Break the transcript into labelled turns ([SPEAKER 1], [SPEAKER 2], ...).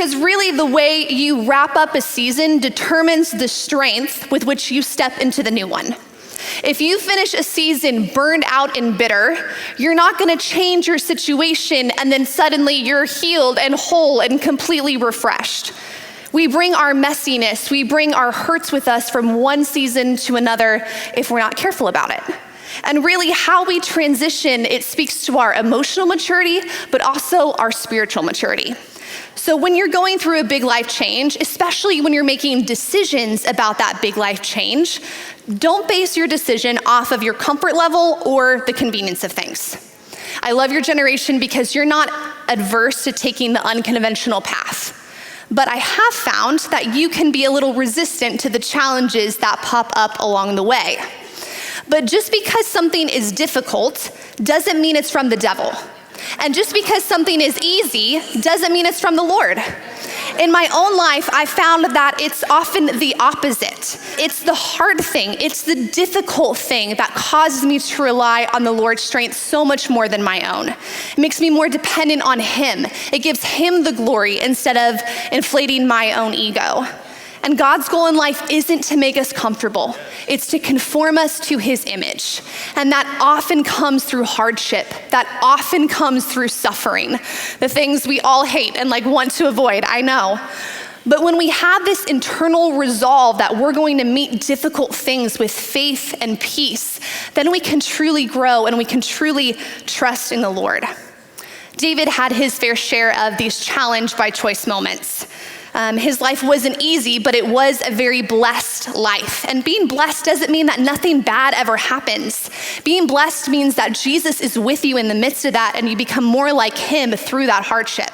[SPEAKER 1] Because really the way you wrap up a season determines the strength with which you step into the new one. If you finish a season burned out and bitter, you're not gonna change your situation and then suddenly you're healed and whole and completely refreshed. We bring our messiness, we bring our hurts with us from one season to another if we're not careful about it. And really how we transition, it speaks to our emotional maturity, but also our spiritual maturity. So when you're going through a big life change, especially when you're making decisions about that big life change, don't base your decision off of your comfort level or the convenience of things. I love your generation because you're not adverse to taking the unconventional path. But I have found that you can be a little resistant to the challenges that pop up along the way. But just because something is difficult doesn't mean it's from the devil. And just because something is easy doesn't mean it's from the Lord. In my own life, I found that it's often the opposite. It's the hard thing, it's the difficult thing that causes me to rely on the Lord's strength so much more than my own. It makes me more dependent on Him. It gives Him the glory instead of inflating my own ego. And God's goal in life isn't to make us comfortable. It's to conform us to His image. And that often comes through hardship. That often comes through suffering. The things we all hate and want to avoid, I know. But when we have this internal resolve that we're going to meet difficult things with faith and peace, then we can truly grow and we can truly trust in the Lord. David had his fair share of these challenge by choice moments. His life wasn't easy, but it was a very blessed life. And being blessed doesn't mean that nothing bad ever happens. Being blessed means that Jesus is with you in the midst of that and you become more like Him through that hardship.